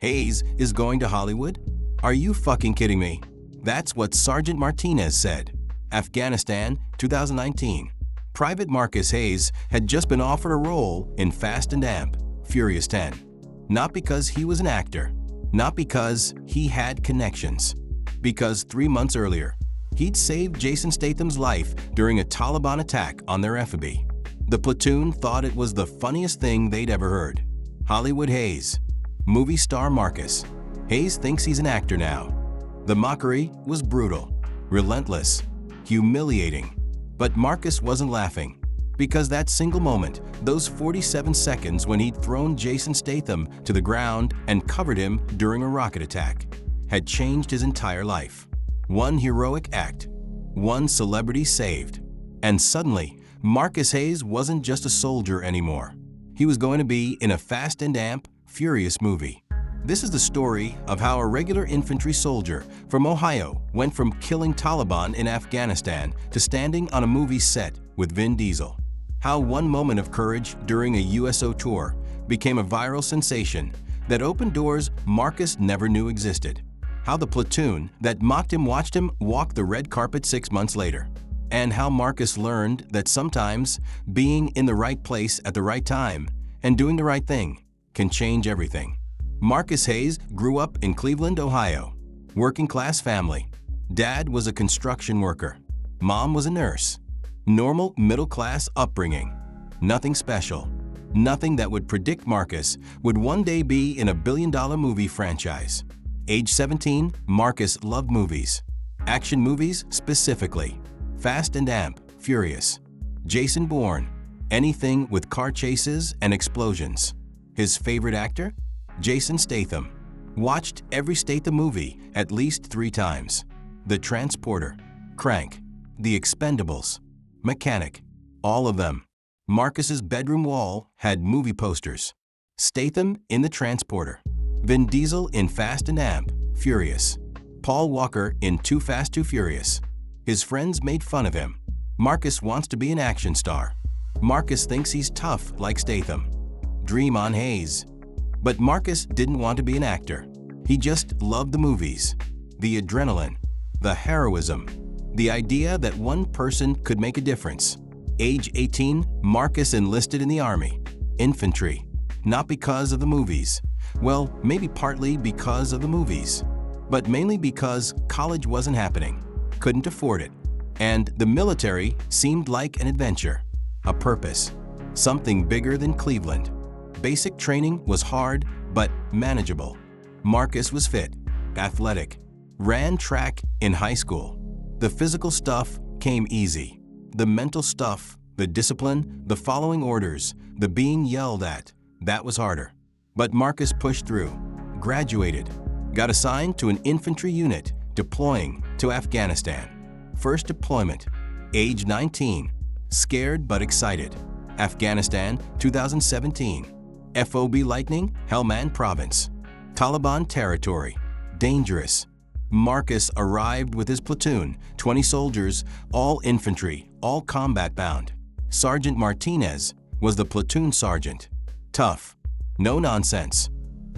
Hayes is going to Hollywood? Are you fucking kidding me? That's what Sergeant Martinez said. Afghanistan, 2019. Private Marcus Hayes had just been offered a role in Fast and Amp, Furious 10. Not because he was an actor, not because he had connections, because 3 months earlier, he'd saved Jason Statham's life during a Taliban attack on their FB. The platoon thought it was the funniest thing they'd ever heard. Hollywood Hayes, movie star Marcus. Hayes thinks he's an actor now. The mockery was brutal, relentless, humiliating. But Marcus wasn't laughing, because that single moment, those 47 seconds when he'd thrown Jason Statham to the ground and covered him during a rocket attack, had changed his entire life. One heroic act, one celebrity saved. And suddenly, Marcus Hayes wasn't just a soldier anymore. He was going to be in a Fast and Amp, Furious movie. This is the story of how a regular infantry soldier from Ohio went from killing Taliban in Afghanistan to standing on a movie set with Vin Diesel. How one moment of courage during a USO tour became a viral sensation that opened doors Marcus never knew existed. How the platoon that mocked him watched him walk the red carpet 6 months later. And how Marcus learned that sometimes being in the right place at the right time and doing the right thing can change everything. Marcus Hayes grew up in Cleveland, Ohio. Working-class family. Dad was a construction worker. Mom was a nurse. Normal middle-class upbringing. Nothing special. Nothing that would predict Marcus would one day be in a billion-dollar movie franchise. Age 17, Marcus loved movies. Action movies specifically. Fast and Amp, Furious. Jason Bourne. Anything with car chases and explosions. His favorite actor? Jason Statham. Watched every Statham movie at least 3 times. The Transporter, Crank, The Expendables, Mechanic, all of them. Marcus's bedroom wall had movie posters. Statham in The Transporter. Vin Diesel in Fast and Amp, Furious. Paul Walker in Too Fast, Too Furious. His friends made fun of him. Marcus wants to be an action star. Marcus thinks he's tough like Statham. Dream on Hayes. But Marcus didn't want to be an actor. He just loved the movies, the adrenaline, the heroism, the idea that one person could make a difference. Age 18, Marcus enlisted in the Army, infantry, not because of the movies. Well, maybe partly because of the movies, but mainly because college wasn't happening, couldn't afford it, and the military seemed like an adventure, a purpose, something bigger than Cleveland. Basic training was hard, but manageable. Marcus was fit, athletic, ran track in high school. The physical stuff came easy. The mental stuff, the discipline, the following orders, the being yelled at, that was harder. But Marcus pushed through, graduated, got assigned to an infantry unit deploying to Afghanistan. First deployment, age 19, scared but excited. Afghanistan, 2017. FOB Lightning, Helmand Province. Taliban territory. Dangerous. Marcus arrived with his platoon, 20 soldiers, all infantry, all combat-bound. Sergeant Martinez was the platoon sergeant. Tough. No nonsense.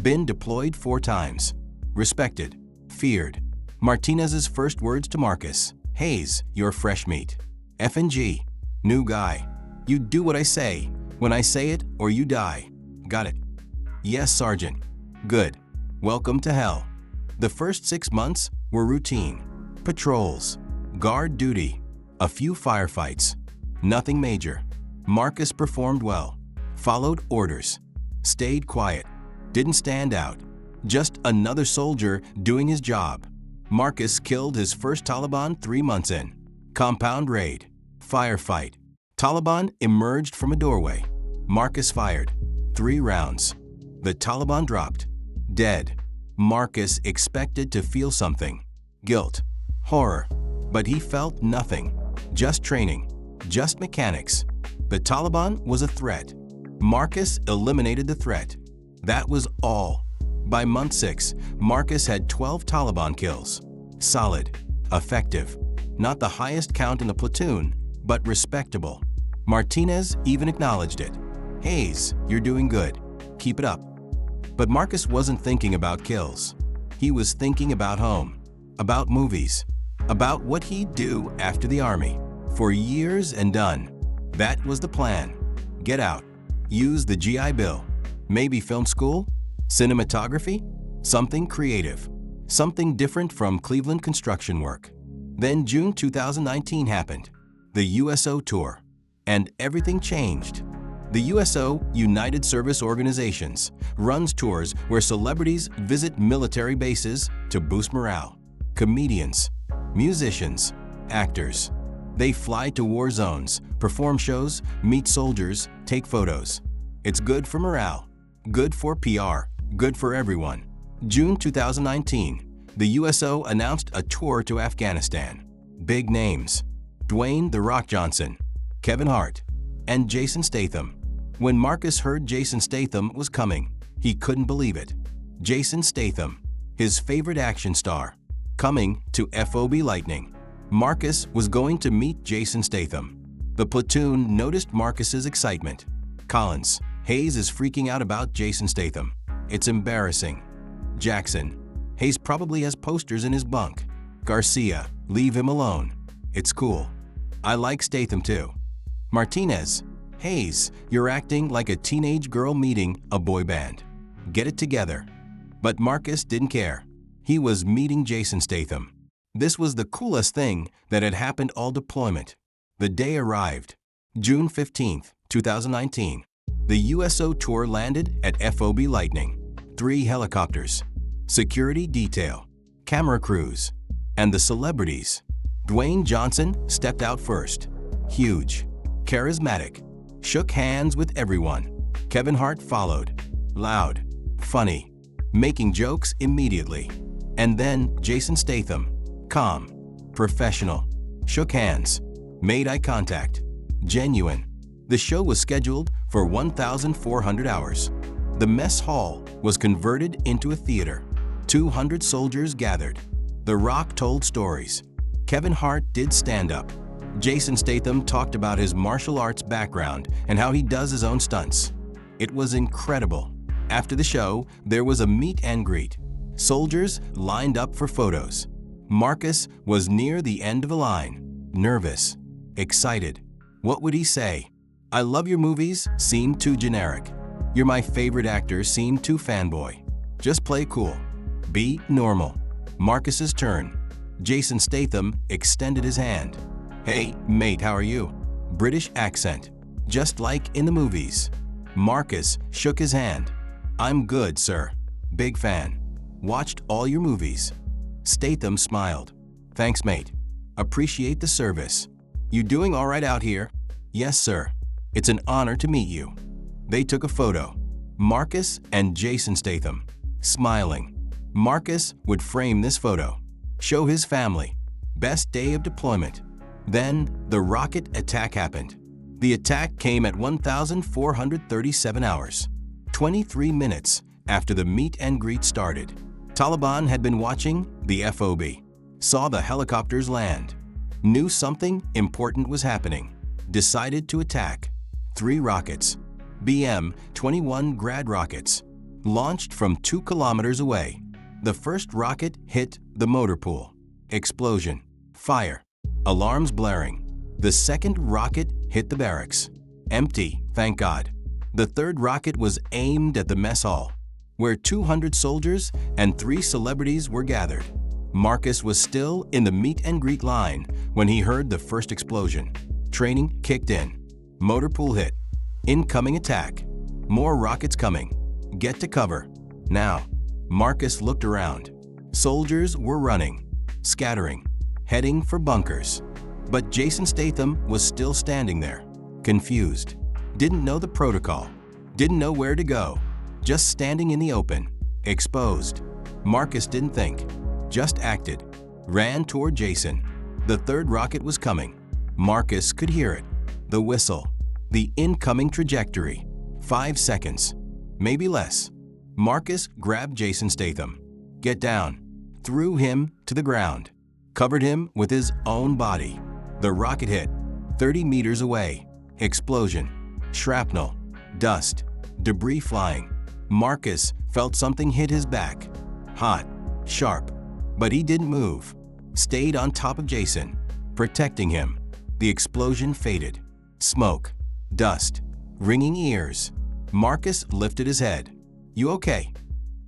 Been deployed 4 times. Respected. Feared. Martinez's first words to Marcus: Hayes, you're fresh meat. F&G. New guy. You do what I say, when I say it, or you die. Got it? Yes, Sergeant. Good. Welcome to hell. The first 6 months were routine. Patrols. Guard duty. A few firefights. Nothing major. Marcus performed well. Followed orders. Stayed quiet. Didn't stand out. Just another soldier doing his job. Marcus killed his first Taliban 3 months in. Compound raid. Firefight. Taliban emerged from a doorway. Marcus fired. 3 rounds. The Taliban dropped. Dead. Marcus expected to feel something. Guilt. Horror. But he felt nothing. Just training. Just mechanics. The Taliban was a threat. Marcus eliminated the threat. That was all. By month 6, Marcus had 12 Taliban kills. Solid. Effective. Not the highest count in the platoon, but respectable. Martinez even acknowledged it. Hayes, you're doing good. Keep it up. But Marcus wasn't thinking about kills. He was thinking about home, about movies, about what he'd do after the army. For years and done. That was the plan. Get out. Use the GI Bill. Maybe film school? Cinematography? Something creative. Something different from Cleveland construction work. Then June 2019 happened. The USO tour. And everything changed. The USO, United Service Organizations, runs tours where celebrities visit military bases to boost morale. Comedians, musicians, actors. They fly to war zones, perform shows, meet soldiers, take photos. It's good for morale, good for PR, good for everyone. June 2019, the USO announced a tour to Afghanistan. Big names: Dwayne "The Rock" Johnson, Kevin Hart, and Jason Statham. When Marcus heard Jason Statham was coming, he couldn't believe it. Jason Statham, his favorite action star, coming to FOB Lightning. Marcus was going to meet Jason Statham. The platoon noticed Marcus's excitement. Collins, Hayes is freaking out about Jason Statham. It's embarrassing. Jackson, Hayes probably has posters in his bunk. Garcia, leave him alone. It's cool. I like Statham too. Martinez, Hayes, you're acting like a teenage girl meeting a boy band. Get it together. But Marcus didn't care. He was meeting Jason Statham. This was the coolest thing that had happened all deployment. The day arrived. June 15, 2019. The USO tour landed at FOB Lightning. 3 helicopters, security detail, camera crews, and the celebrities. Dwayne Johnson stepped out first. Huge, charismatic, shook hands with everyone. Kevin Hart followed. Loud, funny, making jokes immediately. And then Jason Statham. Calm, professional, shook hands, made eye contact, genuine. The show was scheduled for 1,400 hours. The mess hall was converted into a theater. 200 soldiers gathered. The Rock told stories. Kevin Hart did stand-up. Jason Statham talked about his martial arts background and how he does his own stunts. It was incredible. After the show, there was a meet and greet. Soldiers lined up for photos. Marcus was near the end of a line, nervous, excited. What would he say? I love your movies seemed too generic. You're my favorite actor seemed too fanboy. Just play cool. Be normal. Marcus's turn. Jason Statham extended his hand. Hey, mate, how are you? British accent, just like in the movies. Marcus shook his hand. I'm good, sir. Big fan. Watched all your movies. Statham smiled. Thanks, mate. Appreciate the service. You doing all right out here? Yes, sir. It's an honor to meet you. They took a photo. Marcus and Jason Statham, smiling. Marcus would frame this photo, show his family. Best day of deployment. Then the rocket attack happened. The attack came at 1,437 hours, 23 minutes after the meet and greet started. Taliban had been watching the FOB, saw the helicopters land, knew something important was happening, decided to attack. 3 rockets, BM-21 Grad rockets, launched from 2 kilometers away. The first rocket hit the motor pool. Explosion, fire, alarms blaring. The second rocket hit the barracks. Empty, thank God. The third rocket was aimed at the mess hall, where 200 soldiers and 3 celebrities were gathered. Marcus was still in the meet and greet line when he heard the first explosion. Training kicked in. Motor pool hit. Incoming attack. More rockets coming. Get to cover. Now. Marcus looked around. Soldiers were running, scattering, heading for bunkers. But Jason Statham was still standing there, confused. Didn't know the protocol. Didn't know where to go. Just standing in the open, exposed. Marcus didn't think, just acted. Ran toward Jason. The third rocket was coming. Marcus could hear it. The whistle. The incoming trajectory. 5 seconds. Maybe less. Marcus grabbed Jason Statham. Get down. Threw him to the ground. Covered him with his own body. The rocket hit. 30 meters away. Explosion. Shrapnel. Dust. Debris flying. Marcus felt something hit his back. Hot, sharp, but he didn't move. Stayed on top of Jason, protecting him. The explosion faded. Smoke, dust, ringing ears. Marcus lifted his head. "You okay?"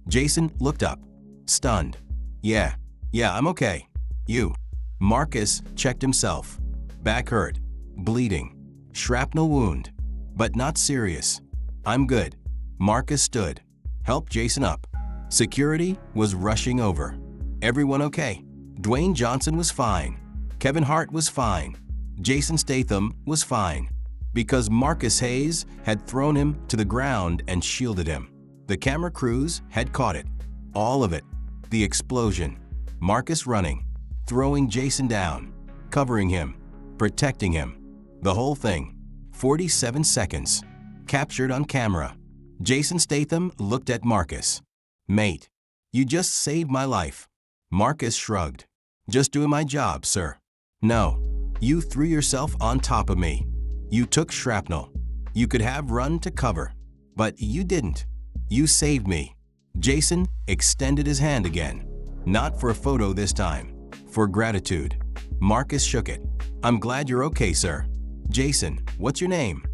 Jason looked up, stunned. Yeah, I'm okay. You?" Marcus checked himself. Back hurt, bleeding, shrapnel wound, but not serious. "I'm good." Marcus stood, helped Jason up. Security was rushing over. Everyone okay? Dwayne Johnson was fine. Kevin Hart was fine. Jason Statham was fine. Because Marcus Hayes had thrown him to the ground and shielded him. The camera crews had caught it. All of it. The explosion. Marcus running, throwing Jason down, covering him, protecting him. The whole thing. 47 seconds. Captured on camera. Jason Statham looked at Marcus. "Mate, you just saved my life." Marcus shrugged. "Just doing my job, sir." "No, you threw yourself on top of me. You took shrapnel. You could have run to cover, but you didn't. You saved me." Jason extended his hand again. Not for a photo this time, for gratitude. Marcus shook it. "I'm glad you're okay, sir." "Jason, what's your name?"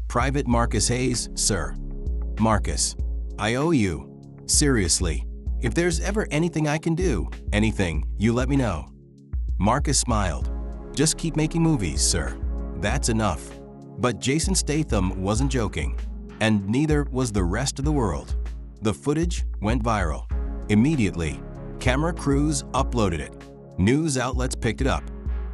"Private Marcus Hayes, sir." "Marcus, I owe you. Seriously, if there's ever anything I can do, anything, you let me know." Marcus smiled. "Just keep making movies, sir. That's enough." But Jason Statham wasn't joking, and neither was the rest of the world. The footage went viral. Immediately, camera crews uploaded it. News outlets picked it up.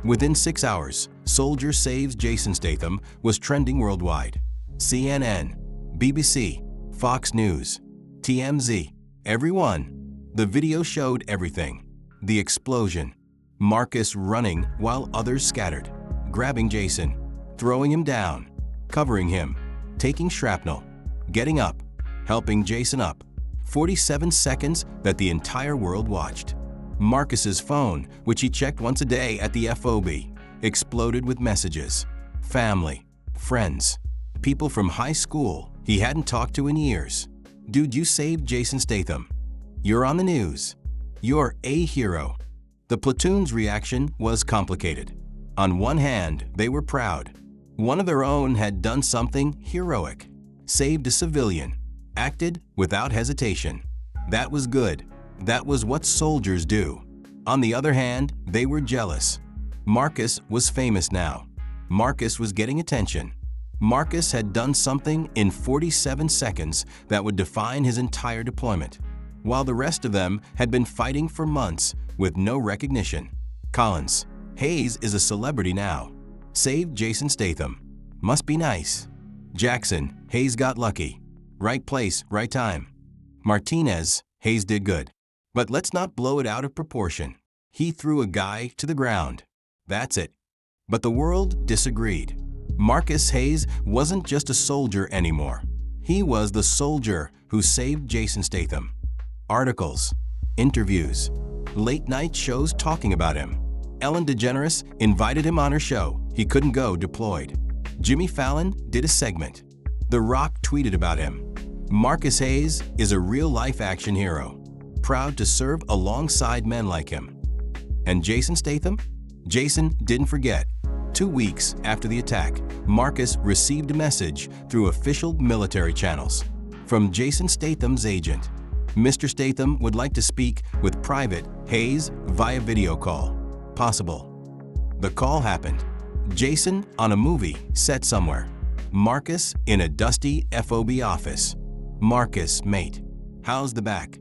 Within 6 hours, "Soldier Saves Jason Statham" was trending worldwide. CNN, BBC, Fox News, TMZ, everyone. The video showed everything. The explosion. Marcus running while others scattered. Grabbing Jason. Throwing him down. Covering him. Taking shrapnel. Getting up. Helping Jason up. 47 seconds that the entire world watched. Marcus's phone, which he checked once a day at the FOB, exploded with messages. Family, friends, people from high school he hadn't talked to in years. "Dude, you saved Jason Statham. You're on the news. You're a hero." The platoon's reaction was complicated. On one hand, they were proud. One of their own had done something heroic. Saved a civilian. Acted without hesitation. That was good. That was what soldiers do. On the other hand, they were jealous. Marcus was famous now. Marcus was getting attention. Marcus had done something in 47 seconds that would define his entire deployment, while the rest of them had been fighting for months with no recognition. Collins, Hayes is a celebrity now. Saved Jason Statham. Must be nice. Jackson, Hayes got lucky. Right place, right time. Martinez, Hayes did good. But let's not blow it out of proportion. He threw a guy to the ground. That's it. But the world disagreed. Marcus Hayes wasn't just a soldier anymore. He was the soldier who saved Jason Statham. Articles, interviews, late-night shows talking about him. Ellen DeGeneres invited him on her show. He couldn't go deployed. Jimmy Fallon did a segment. The Rock tweeted about him. Marcus Hayes is a real-life action hero, proud to serve alongside men like him. And Jason Statham? Jason didn't forget. 2 weeks after the attack, Marcus received a message through official military channels from Jason Statham's agent. Mr. Statham would like to speak with Private Hayes via video call. Possible. The call happened. Jason on a movie set somewhere. Marcus in a dusty FOB office. Marcus, mate. How's the back?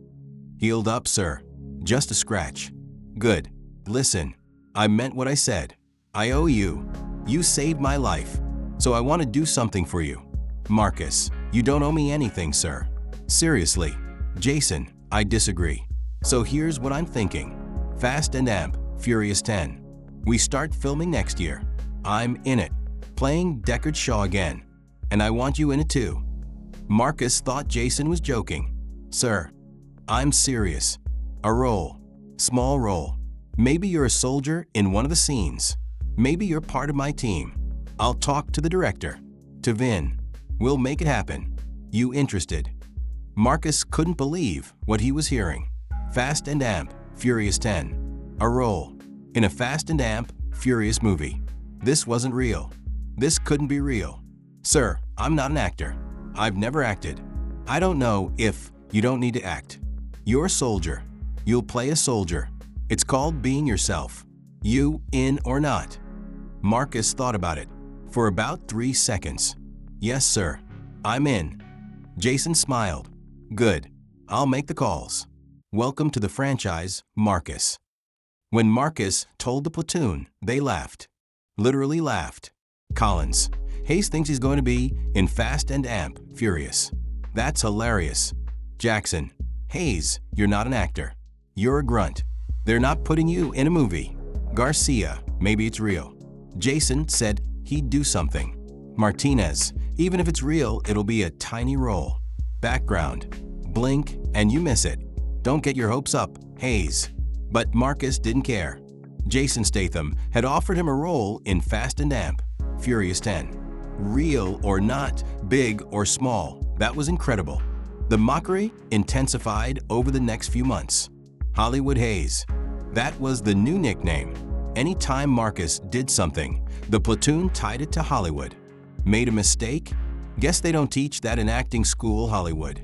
Healed up, sir. Just a scratch. Good. Listen, I meant what I said. I owe you. You saved my life. So I want to do something for you. Marcus, you don't owe me anything, sir. Seriously. Jason, I disagree. So here's what I'm thinking. Fast and Amp, Furious 10. We start filming next year. I'm in it, playing Deckard Shaw again. And I want you in it too. Marcus thought Jason was joking. Sir, I'm serious. A role. Small role. Maybe you're a soldier in one of the scenes. Maybe you're part of my team. I'll talk to the director. To Vin. We'll make it happen. You interested? Marcus couldn't believe what he was hearing. Fast and Amp, Furious 10. A role in a Fast and Amp, Furious movie. This wasn't real. This couldn't be real. Sir, I'm not an actor. I've never acted. I don't know if you don't need to act. You're a soldier. You'll play a soldier. It's called being yourself. You in or not? Marcus thought about it for about 3 seconds. Yes, sir. I'm in. Jason smiled. Good. I'll make the calls. Welcome to the franchise, Marcus. When Marcus told the platoon, they laughed. Literally laughed. Collins. Hayes thinks he's going to be in Fast and Amp, Furious. That's hilarious. Jackson. Hayes, you're not an actor. You're a grunt. They're not putting you in a movie. Garcia. Maybe it's real. Jason said he'd do something. Martinez. Even if it's real, it'll be a tiny role. Background. Blink and you miss it. Don't get your hopes up, Hayes. But Marcus didn't care. Jason Statham had offered him a role in Fast and Amp, Furious 10. Real or not, big or small, that was incredible. The mockery intensified over the next few months. Hollywood Hayes. That was the new nickname. Anytime Marcus did something, the platoon tied it to Hollywood. Made a mistake? Guess they don't teach that in acting school, Hollywood.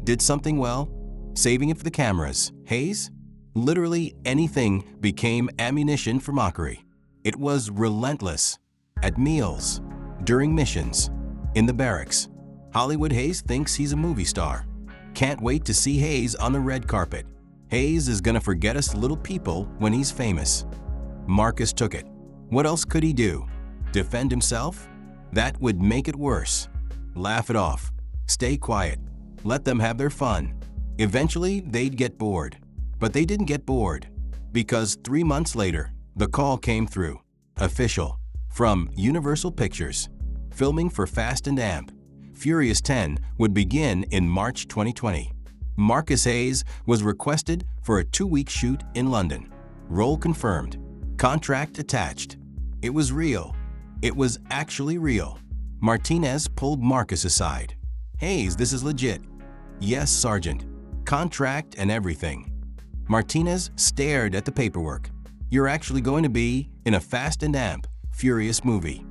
Did something well? Saving it for the cameras. Hayes? Literally anything became ammunition for mockery. It was relentless. At meals, during missions, in the barracks. Hollywood Hayes thinks he's a movie star. Can't wait to see Hayes on the red carpet. Hayes is gonna forget us little people when he's famous. Marcus took it. What else could he do? Defend himself? That would make it worse. Laugh it off. Stay quiet. Let them have their fun. Eventually, they'd get bored. But they didn't get bored. Because 3 months later, the call came through. Official. From Universal Pictures. Filming for Fast and Amp, Furious 10 would begin in March 2020. Marcus Hayes was requested for a 2-week shoot in London. Role confirmed. Contract attached. It was real. It was actually real. Martinez pulled Marcus aside. Hayes, this is legit. Yes, Sergeant. Contract and everything. Martinez stared at the paperwork. You're actually going to be in a Fast and Amp, Furious movie.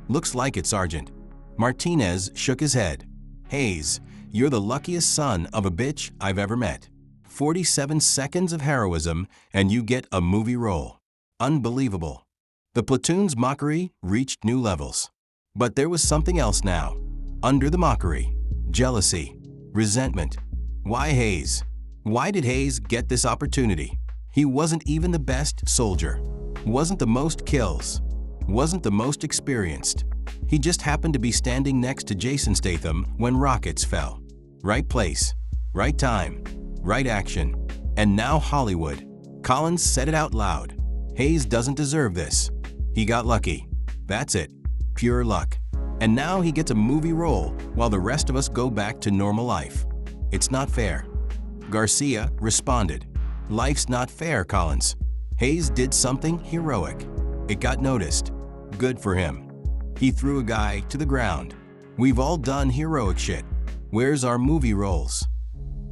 Looks like it, Sergeant. Martinez shook his head. Hayes, you're the luckiest son of a bitch I've ever met. 47 seconds of heroism and you get a movie role. Unbelievable. The platoon's mockery reached new levels. But there was something else now. Under the mockery. Jealousy. Resentment. Why Hayes? Why did Hayes get this opportunity? He wasn't even the best soldier. Wasn't the most kills. Wasn't the most experienced. He just happened to be standing next to Jason Statham when rockets fell. Right place, right time, right action. And now Hollywood. Collins said it out loud. Hayes doesn't deserve this. He got lucky. That's it. Pure luck. And now he gets a movie role while the rest of us go back to normal life. It's not fair. Garcia responded. Life's not fair, Collins. Hayes did something heroic. It got noticed. Good for him. He threw a guy to the ground. We've all done heroic shit. Where's our movie roles?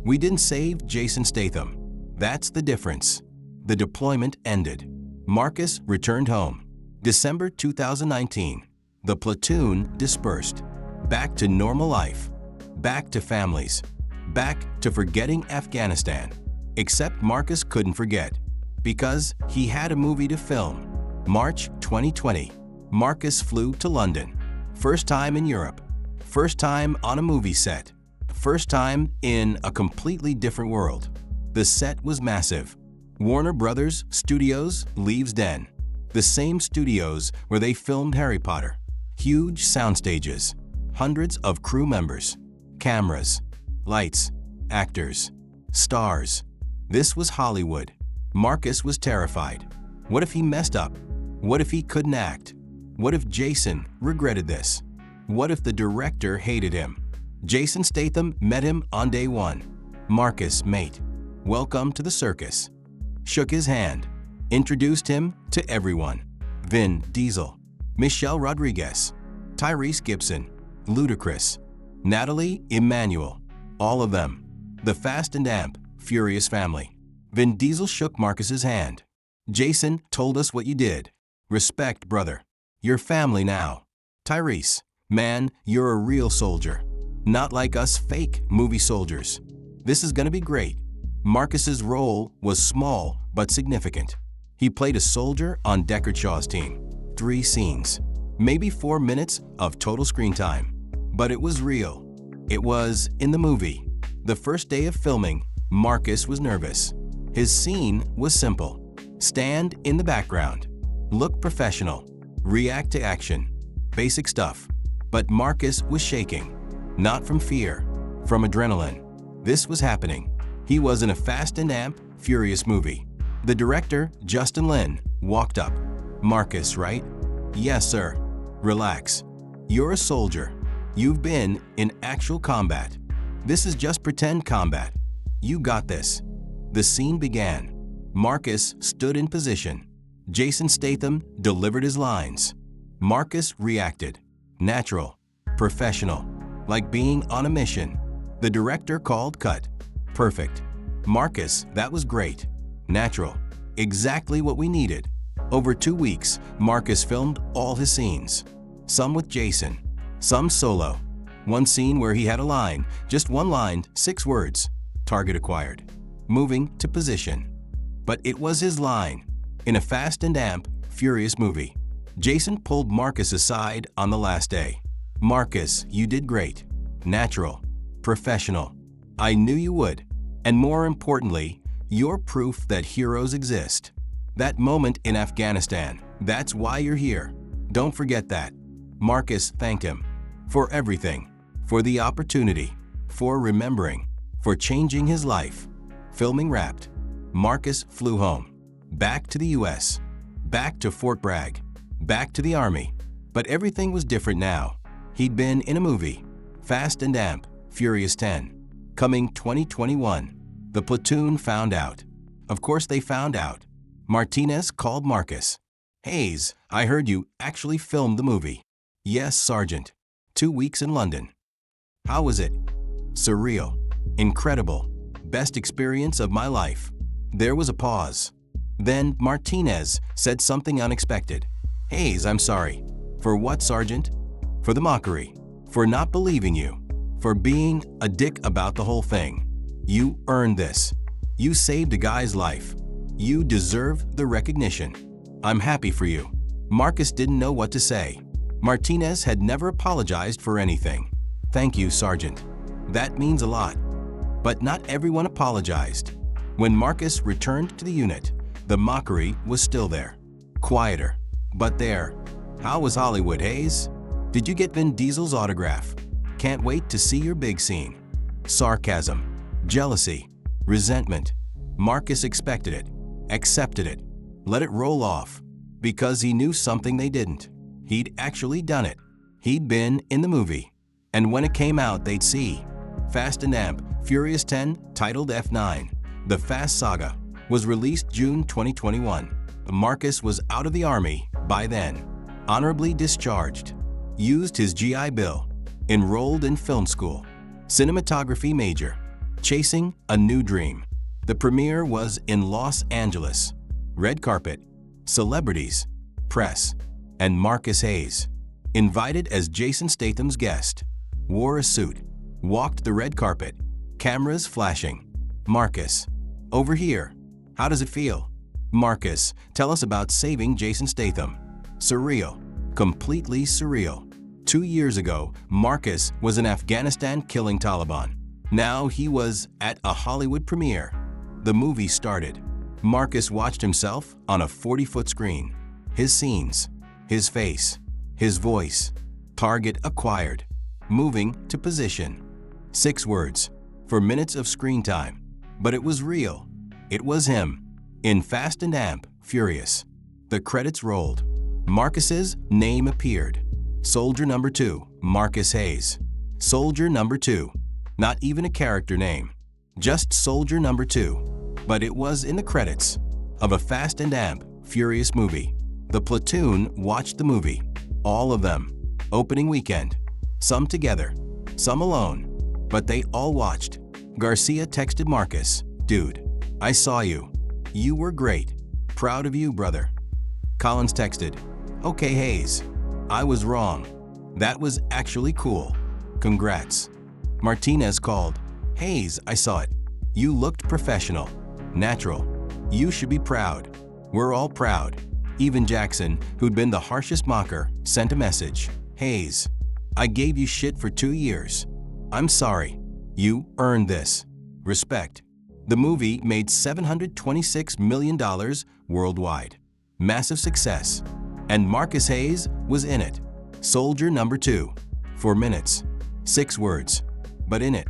We didn't save Jason Statham. That's the difference. The deployment ended. Marcus returned home. December 2019. The platoon dispersed. Back to normal life. Back to families. Back to forgetting Afghanistan. Except Marcus couldn't forget. Because he had a movie to film. March 2020. Marcus flew to London. First time in Europe. First time on a movie set. First time in a completely different world. The set was massive. Warner Brothers Studios, Leaves Den. The same studios where they filmed Harry Potter. Huge sound stages. Hundreds of crew members. Cameras. Lights. Actors. Stars. This was Hollywood. Marcus was terrified. What if he messed up? What if he couldn't act? What if Jason regretted this? What if the director hated him? Jason Statham met him on day 1. Marcus, mate. Welcome to the circus. Shook his hand. Introduced him to everyone. Vin Diesel. Michelle Rodriguez. Tyrese Gibson. Ludacris. Natalie Emmanuel. All of them. The Fast and Amp, Furious Family. Vin Diesel shook Marcus's hand. Jason told us what you did. Respect, brother. You're family now. Tyrese, man, you're a real soldier. Not like us fake movie soldiers. This is gonna be great. Marcus's role was small but significant. He played a soldier on Deckard Shaw's team. 3 scenes. Maybe 4 minutes of total screen time. But it was real. It was in the movie. The first day of filming, Marcus was nervous. His scene was simple. Stand in the background. Look professional. React to action. Basic stuff. But Marcus was shaking. Not from fear, from adrenaline. This was happening. He was in a Fast and Amp, Furious movie. The director, Justin Lin, walked up. Marcus, right? Yes, sir. Relax. You're a soldier. You've been in actual combat. This is just pretend combat. You got this. The scene began. Marcus stood in position. Jason Statham delivered his lines. Marcus reacted. Natural. Professional. Like being on a mission. The director called cut. Perfect. Marcus, that was great. Natural. Exactly what we needed. Over 2 weeks, Marcus filmed all his scenes. Some with Jason. Some solo. One scene where he had a line, just one line, 6 words. Target acquired. Moving to position. But it was his line. In a Fast and Amp, Furious movie. Jason pulled Marcus aside on the last day. Marcus, you did great. Natural. Professional. I knew you would. And more importantly, you're proof that heroes exist. That moment in Afghanistan, that's why you're here. Don't forget that. Marcus thanked him. For everything. For the opportunity. For remembering. For changing his life. Filming wrapped. Marcus flew home. Back to the US. Back to Fort Bragg. Back to the Army. But everything was different now. He'd been in a movie. Fast and Amp, Furious 10. Coming 2021. The platoon found out. Of course they found out. Martinez called Marcus. Hayes, I heard you actually filmed the movie. Yes, Sergeant. 2 weeks in London. How was it? Surreal. Incredible. Best experience of my life. There was a pause. Then Martinez said something unexpected. Hayes, I'm sorry. For what, Sergeant? For the mockery. For not believing you. For being a dick about the whole thing. You earned this. You saved a guy's life. You deserve the recognition. I'm happy for you. Marcus didn't know what to say. Martinez had never apologized for anything. Thank you, Sergeant. That means a lot. But not everyone apologized. When Marcus returned to the unit, the mockery was still there. Quieter, but there. How was Hollywood, Hayes? Did you get Vin Diesel's autograph? Can't wait to see your big scene. Sarcasm, jealousy, resentment. Marcus expected it, accepted it, let it roll off, because he knew something they didn't. He'd actually done it. He'd been in the movie. And when it came out, they'd see. Fast and Amp, Furious 10, titled F9, The Fast Saga, was released June 2021. Marcus was out of the Army by then. Honorably discharged. Used his GI Bill. Enrolled in film school. Cinematography major. Chasing a new dream. The premiere was in Los Angeles. Red carpet. Celebrities. Press. And Marcus Hayes. Invited as Jason Statham's guest. Wore a suit. Walked the red carpet. Cameras flashing. Marcus. Over here. How does it feel? Marcus, tell us about saving Jason Statham. Surreal. Completely surreal. 2 years ago, Marcus was in Afghanistan killing Taliban. Now he was at a Hollywood premiere. The movie started. Marcus watched himself on a 40-foot screen. His scenes. His face. His voice. Target acquired. Moving to position. 6 words. For minutes of screen time. But it was real. It was him. In Fast and Amp, Furious. The credits rolled. Marcus's name appeared. Soldier number 2, Marcus Hayes. Soldier number 2. Not even a character name. Just Soldier number 2. But it was in the credits of a Fast and Amp, Furious movie. The platoon watched the movie. All of them. Opening weekend. Some together. Some alone. But they all watched. Garcia texted Marcus, "Dude, I saw you. You were great. Proud of you, brother." Collins texted, "Okay, Hayes. I was wrong. That was actually cool. Congrats." Martinez called, "Hayes, I saw it. You looked professional. Natural. You should be proud. We're all proud." Even Jackson, who'd been the harshest mocker, sent a message, "Hayes, I gave you shit for 2 years. I'm sorry. You earned this. Respect." The movie made $726 million worldwide. Massive success. And Marcus Hayes was in it. Soldier number 2. 4 minutes. 6 words. But in it.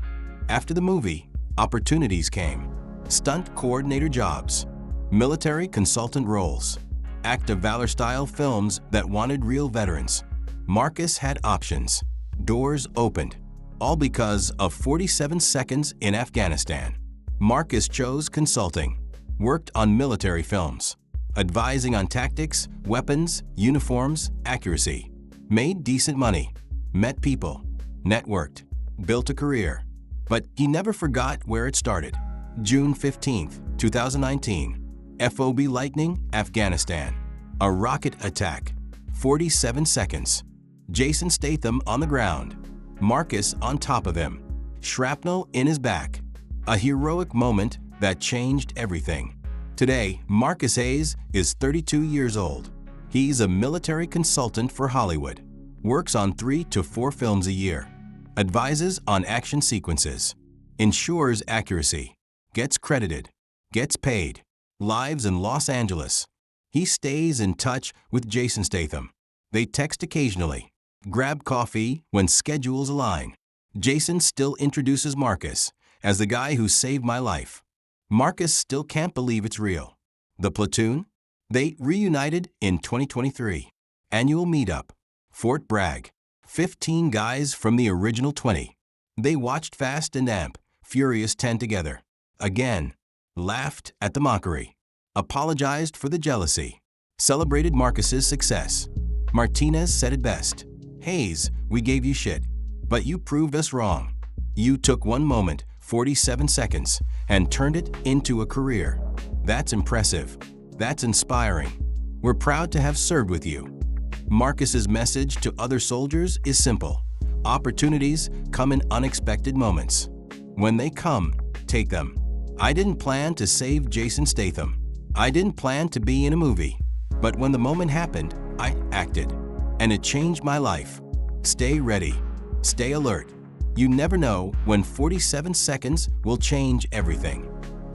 After the movie, opportunities came. Stunt coordinator jobs. Military consultant roles. Act of valor-style films that wanted real veterans. Marcus had options. Doors opened. All because of 47 seconds in Afghanistan. Marcus chose consulting. Worked on military films. Advising on tactics, weapons, uniforms, accuracy. Made decent money. Met people. Networked. Built a career. But he never forgot where it started. June 15, 2019. FOB Lightning, Afghanistan. A rocket attack. 47 seconds. Jason Statham on the ground. Marcus on top of him. Shrapnel in his back. A heroic moment that changed everything. Today, Marcus Hayes is 32 years old. He's a military consultant for Hollywood. Works on 3 to 4 films a year. Advises on action sequences. Ensures accuracy. Gets credited. Gets paid. Lives in Los Angeles. He stays in touch with Jason Statham. They text occasionally. Grab coffee when schedules align. Jason still introduces Marcus as the guy who saved my life. Marcus still can't believe it's real. The Platoon? They reunited in 2023. Annual meetup. Fort Bragg. 15 guys from the original 20. They watched Fast and Amp, Furious 10 together. Again. Laughed at the mockery. Apologized for the jealousy. Celebrated Marcus's success. Martinez said it best. "Hayes, we gave you shit, but you proved us wrong. You took one moment, 47 seconds, and turned it into a career. That's impressive. That's inspiring. We're proud to have served with you." Marcus's message to other soldiers is simple. Opportunities come in unexpected moments. When they come, take them. I didn't plan to save Jason Statham. I didn't plan to be in a movie. But when the moment happened, I acted. And it changed my life. Stay ready. Stay alert. You never know when 47 seconds will change everything.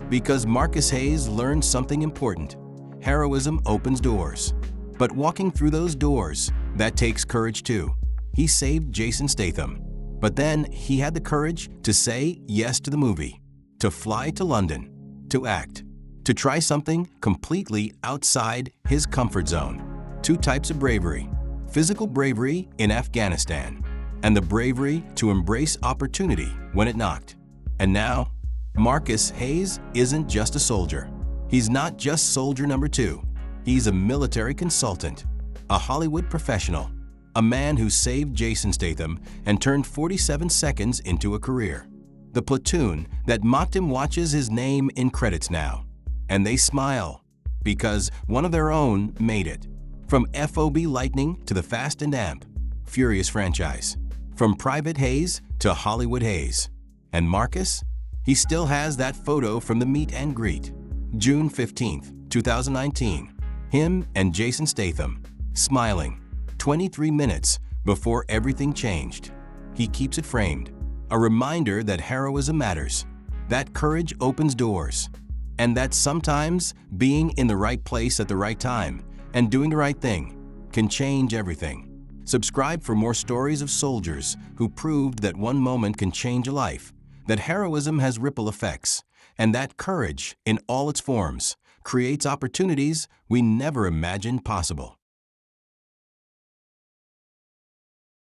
Because Marcus Hayes learned something important. Heroism opens doors. But walking through those doors, that takes courage too. He saved Jason Statham. But then he had the courage to say yes to the movie. To fly to London. To act. To try something completely outside his comfort zone. 2 types of bravery. Physical bravery in Afghanistan. And the bravery to embrace opportunity when it knocked. And now, Marcus Hayes isn't just a soldier. He's not just soldier number 2. He's a military consultant, a Hollywood professional, a man who saved Jason Statham and turned 47 seconds into a career. The platoon that mocked him watches his name in credits now. And they smile, because one of their own made it. From FOB Lightning to the Fast and Amp, Furious franchise. From Private Hayes to Hollywood Hayes. And Marcus? He still has that photo from the meet and greet. June 15, 2019. Him and Jason Statham, smiling, 23 minutes before everything changed. He keeps it framed, a reminder that heroism matters, that courage opens doors, and that sometimes being in the right place at the right time and doing the right thing can change everything. Subscribe for more stories of soldiers who proved that one moment can change a life, that heroism has ripple effects, and that courage, in all its forms, creates opportunities we never imagined possible.